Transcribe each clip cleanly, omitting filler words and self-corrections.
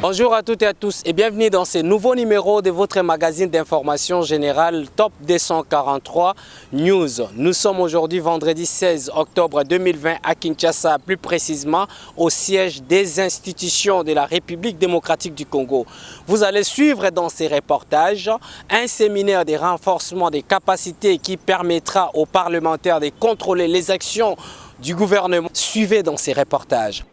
Bonjour à toutes et à tous et bienvenue dans ce nouveau numéro de votre magazine d'information générale Top 243 News. Nous sommes aujourd'hui vendredi 16 octobre 2020 à Kinshasa, plus précisément au siège des institutions de la République démocratique du Congo. Vous allez suivre dans ces reportages un séminaire de renforcement des capacités qui permettra aux parlementaires de contrôler les actions du gouvernement. Suivez dans ces reportages.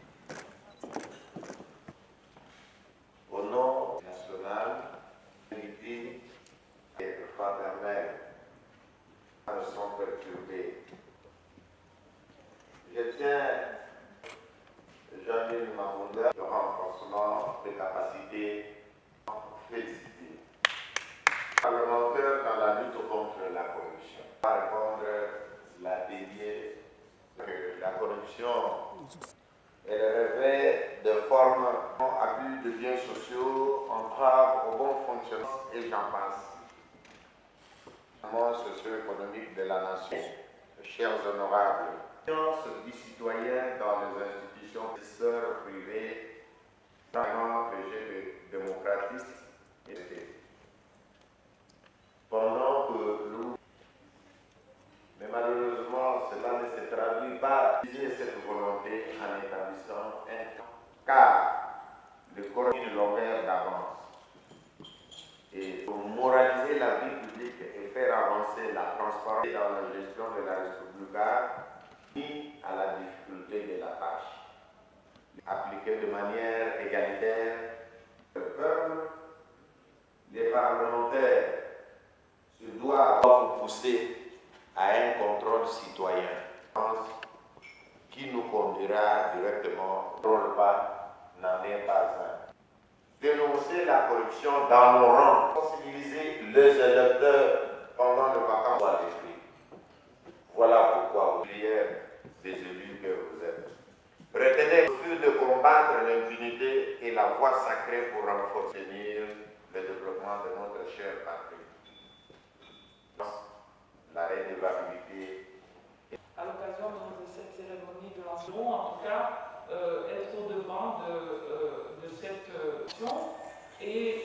Je tiens, Jean-Louis Mabunda, le renforcement des capacités félicité. Parlementaire dans la lutte contre la corruption. Pour répondre la dédiée que la corruption est le réveil de formes abus de biens sociaux, entrave au bon fonctionnement et j'en passe. Socio-économique de la nation, chers honorables, du citoyen dans les institutions privées, dans le jeu démocratique et pendant que nous, mais malheureusement cela ne se traduit pas cette volonté en établissant un temps, car le corps a une longueur d'avance. Et pour moraliser la vie publique et faire avancer la transparence dans la gestion de la République, ni à la difficulté de la tâche. Appliquer de manière égalitaire le peuple, les parlementaires se doivent vous pousser à un contrôle citoyen qui nous conduira directement au contrôle pas, n'en est pas un. Dénoncer la corruption dans nos rangs, sensibiliser les électeurs pendant les vacances à l'esprit. Voilà pourquoi, prière des élus que vous êtes. Retenez le feu de combattre l'impunité et la voie sacrée pour renforcer le développement de notre chère patrie. La redevabilité. À l'occasion de cette cérémonie de lancement, en tout cas, être au-devant de cette option et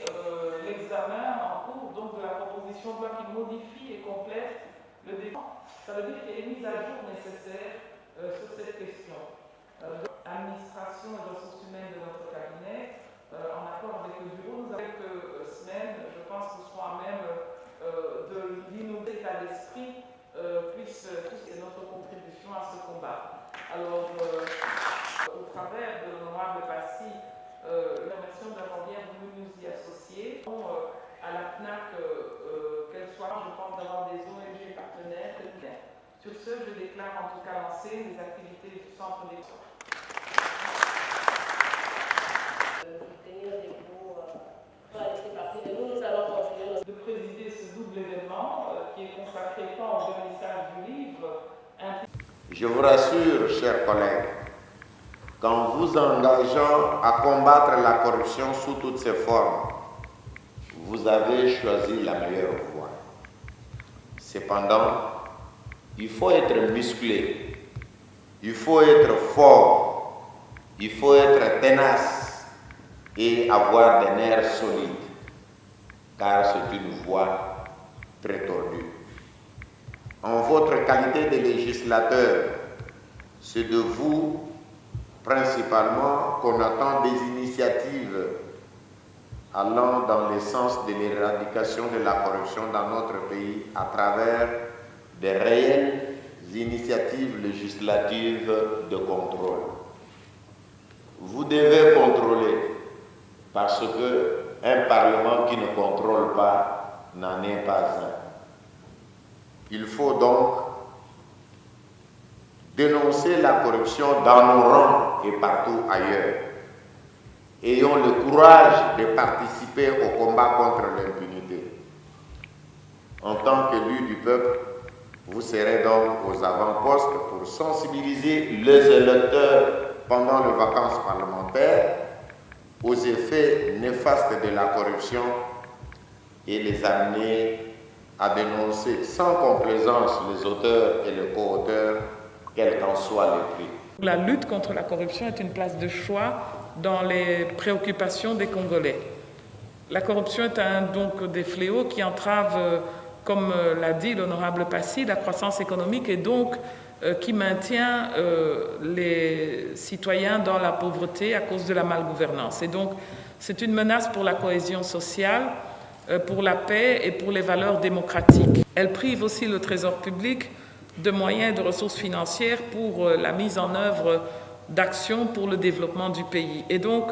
l'examen en cours donc, de la proposition de loi qui modifie et complète le débat. Ça veut dire qu'il y a une mise à jour nécessaire sur cette question. Administration et ressources humaines de notre cabinet, en accord avec le bureau, nous avons quelques semaines, je pense que nous serons à même de l'innover à l'esprit puisse notre contribution à ce combat. Alors, au travers de l'honorable Passy, la version d'avoir bien voulu nous y associer, à la FNAC, qu'elle soit, je pense, d'avoir des ONG partenaires. Sur ce, je déclare en tout cas lancer les activités du centre d'élection. De présider ce double événement qui est consacré tant au vernissage du livre. Je vous rassure, chers collègues, qu'en vous engageant à combattre la corruption sous toutes ses formes, vous avez choisi la meilleure voie. Cependant, il faut être musclé, il faut être fort, il faut être ténace et avoir des nerfs solides, car c'est une voie très tordue. En votre qualité de législateur, c'est de vous principalement qu'on attend des initiatives allant dans le sens de l'éradication de la corruption dans notre pays à travers des réelles initiatives législatives de contrôle. Vous devez contrôler parce qu'un Parlement qui ne contrôle pas n'en est pas un. Il faut donc dénoncer la corruption dans nos rangs et partout ailleurs. Ayons le courage de participer au combat contre l'impunité. En tant qu'élu du peuple, vous serez donc aux avant-postes pour sensibiliser les électeurs pendant les vacances parlementaires aux effets néfastes de la corruption et les amener à dénoncer sans complaisance les auteurs et les co-auteurs, quel qu'en soit le prix. La lutte contre la corruption est une place de choix dans les préoccupations des Congolais. La corruption est donc des fléaux qui entravent, comme l'a dit l'honorable Passy, la croissance économique et donc qui maintient les citoyens dans la pauvreté à cause de la malgouvernance. Et donc, c'est une menace pour la cohésion sociale, pour la paix et pour les valeurs démocratiques. Elle prive aussi le trésor public de moyens et de ressources financières pour la mise en œuvre d'actions pour le développement du pays. Et donc,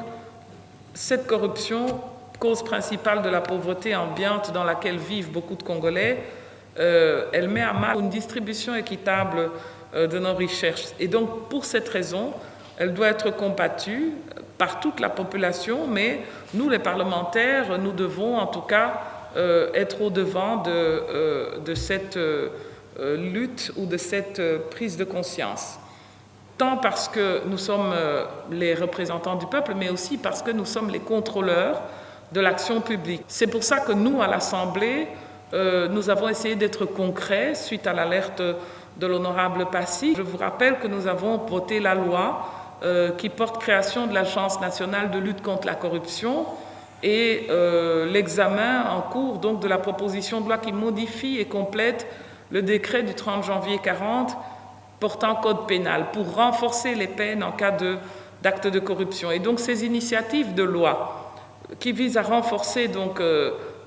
cette corruption, cause principale de la pauvreté ambiante dans laquelle vivent beaucoup de Congolais, elle met à mal une distribution équitable de nos richesses. Et donc, pour cette raison, elle doit être combattue par toute la population, mais nous, les parlementaires, nous devons en tout cas être au-devant de cette lutte ou de cette prise de conscience. Tant parce que nous sommes les représentants du peuple, mais aussi parce que nous sommes les contrôleurs de l'action publique. C'est pour ça que nous, à l'Assemblée, nous avons essayé d'être concrets suite à l'alerte de l'honorable Passy. Je vous rappelle que nous avons voté la loi qui porte création de l'Agence nationale de lutte contre la corruption et l'examen en cours donc, de la proposition de loi qui modifie et complète le décret du 30 janvier 40 portant code pénal pour renforcer les peines en cas d'actes de corruption. Et donc ces initiatives de loi qui visent à renforcer donc,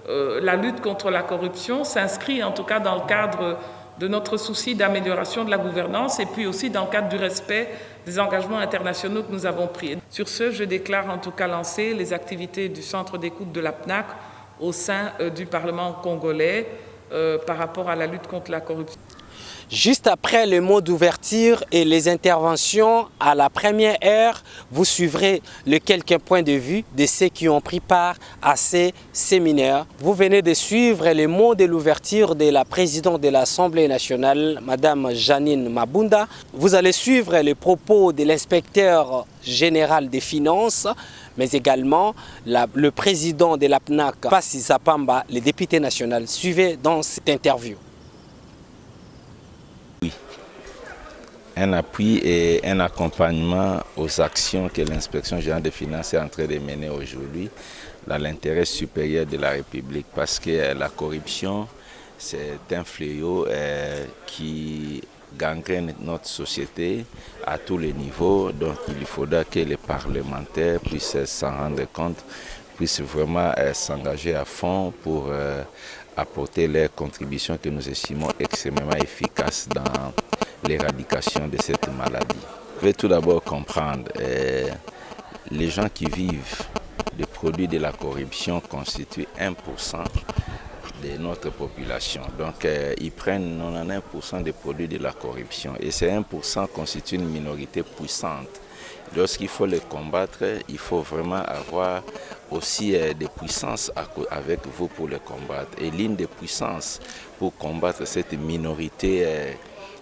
la lutte contre la corruption s'inscrivent en tout cas dans le cadre de notre souci d'amélioration de la gouvernance et puis aussi dans le cadre du respect des engagements internationaux que nous avons pris. Sur ce, je déclare en tout cas lancer les activités du centre d'écoute de la PNAC au sein du Parlement congolais par rapport à la lutte contre la corruption. Juste après les mots d'ouverture et les interventions à la première heure, vous suivrez les quelques points de vue de ceux qui ont pris part à ces séminaires. Vous venez de suivre les mots de l'ouverture de la présidente de l'Assemblée nationale, Madame Janine Mabunda. Vous allez suivre les propos de l'inspecteur général des finances, mais également le président de la PNAC, Passy Zapamba, le député national. Suivez dans cette interview. Un appui et un accompagnement aux actions que l'inspection générale des finances est en train de mener aujourd'hui dans l'intérêt supérieur de la République, parce que la corruption, c'est un fléau qui gangrène notre société à tous les niveaux. Donc il faudra que les parlementaires puissent s'en rendre compte, puissent vraiment s'engager à fond pour apporter leurs contributions que nous estimons extrêmement efficaces dans l'éradication de cette maladie. Je vais tout d'abord comprendre, les gens qui vivent des produits de la corruption constituent 1% de notre population. Donc ils prennent 99% des produits de la corruption et ces 1% constituent une minorité puissante. Lorsqu'il faut les combattre, il faut vraiment avoir aussi des puissances avec vous pour les combattre. Et l'une des puissances pour combattre cette minorité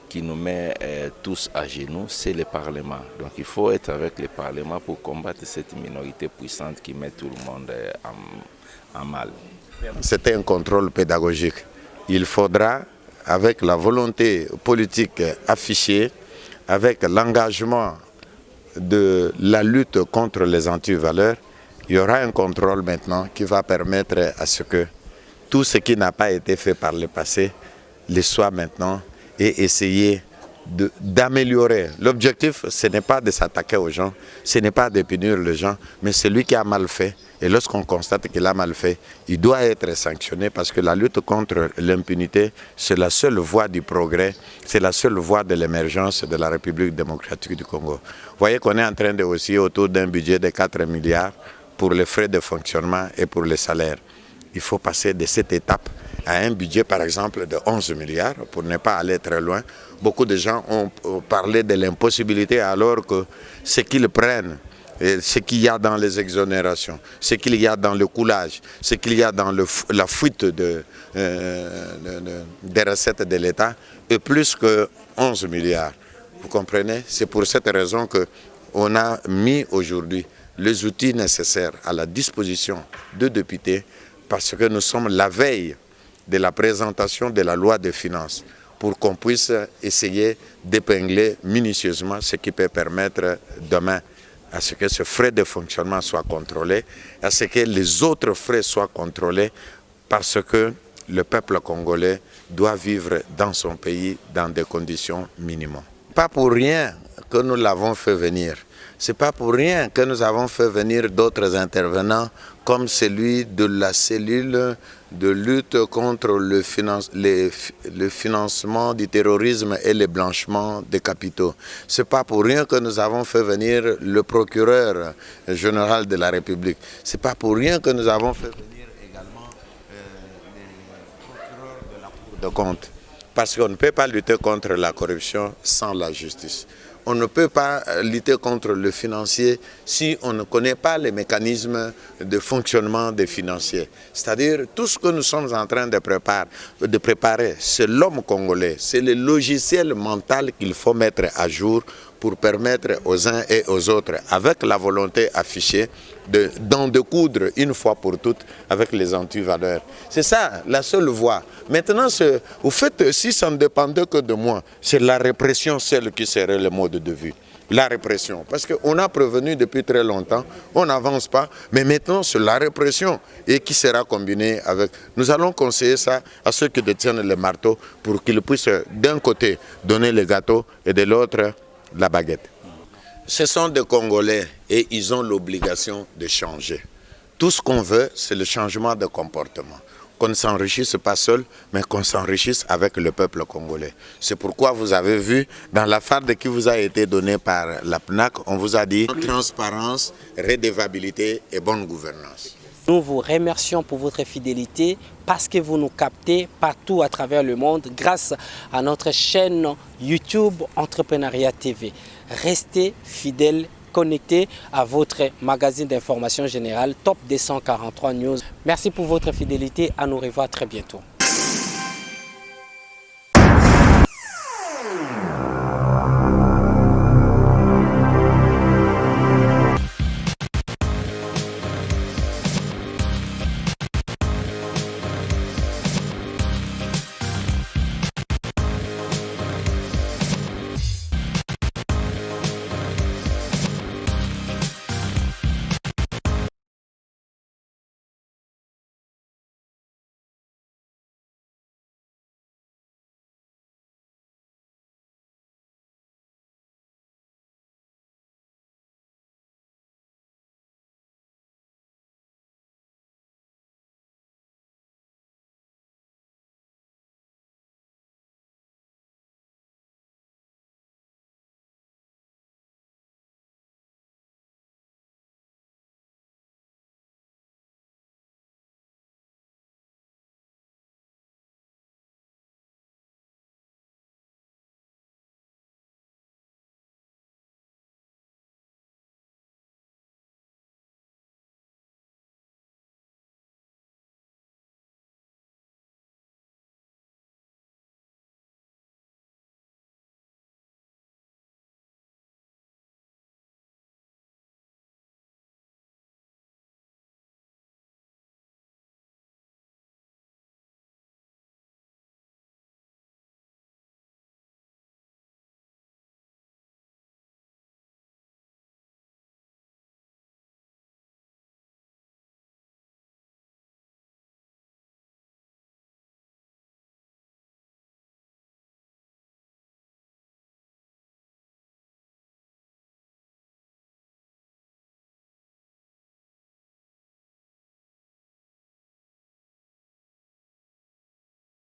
qui nous met tous à genoux, c'est le Parlement. Donc il faut être avec le Parlement pour combattre cette minorité puissante qui met tout le monde en mal. C'était un contrôle pédagogique. Il faudra, avec la volonté politique affichée, avec l'engagement de la lutte contre les antivaleurs, il y aura un contrôle maintenant qui va permettre à ce que tout ce qui n'a pas été fait par le passé le soit maintenant et essayer d'améliorer. L'objectif, ce n'est pas de s'attaquer aux gens, ce n'est pas de punir les gens, mais celui qui a mal fait. Et lorsqu'on constate qu'il a mal fait, il doit être sanctionné parce que la lutte contre l'impunité, c'est la seule voie du progrès, c'est la seule voie de l'émergence de la République démocratique du Congo. Vous voyez qu'on est en train de aussi autour d'un budget de 4 milliards pour les frais de fonctionnement et pour les salaires. Il faut passer de cette étape à un budget par exemple de 11 milliards pour ne pas aller très loin. Beaucoup de gens ont parlé de l'impossibilité alors que ce qu'ils prennent, ce qu'il y a dans les exonérations, ce qu'il y a dans le coulage, ce qu'il y a dans la fuite des recettes de l'État est plus que 11 milliards. Vous comprenez? C'est pour cette raison qu'on a mis aujourd'hui les outils nécessaires à la disposition de députés parce que nous sommes la veille de la présentation de la loi de finances pour qu'on puisse essayer d'épingler minutieusement ce qui peut permettre demain à ce que ce frais de fonctionnement soit contrôlé, à ce que les autres frais soient contrôlés, parce que le peuple congolais doit vivre dans son pays dans des conditions minimum. Pas pour rien que nous l'avons fait venir. Ce n'est pas pour rien que nous avons fait venir d'autres intervenants comme celui de la cellule de lutte contre le financement du terrorisme et le blanchiment des capitaux. Ce n'est pas pour rien que nous avons fait venir le procureur général de la République. Ce n'est pas pour rien que nous avons fait venir également les procureurs de la Cour de compte. Parce qu'on ne peut pas lutter contre la corruption sans la justice. On ne peut pas lutter contre le financier si on ne connaît pas les mécanismes de fonctionnement des financiers. C'est-à-dire tout ce que nous sommes en train de préparer, c'est l'homme congolais, c'est le logiciel mental qu'il faut mettre à jour pour permettre aux uns et aux autres, avec la volonté affichée, d'en découdre une fois pour toutes avec les antivaleurs. C'est ça, la seule voie. Maintenant, au fait, si ça ne dépendait que de moi, c'est la répression celle qui serait le mode de vue. La répression. Parce qu'on a prévenu depuis très longtemps, on n'avance pas, mais maintenant c'est la répression et qui sera combinée avec... Nous allons conseiller ça à ceux qui détiennent le marteau pour qu'ils puissent d'un côté donner le gâteau et de l'autre la baguette. Ce sont des Congolais et ils ont l'obligation de changer. Tout ce qu'on veut, c'est le changement de comportement. Qu'on ne s'enrichisse pas seul, mais qu'on s'enrichisse avec le peuple congolais. C'est pourquoi vous avez vu, dans la farde qui vous a été donnée par la PNAC, on vous a dit transparence, redevabilité et bonne gouvernance. Nous vous remercions pour votre fidélité parce que vous nous captez partout à travers le monde grâce à notre chaîne YouTube Entrepreneuriat TV. Restez fidèles, connectés à votre magazine d'information générale Top 243 News. Merci pour votre fidélité. À nous revoir très bientôt.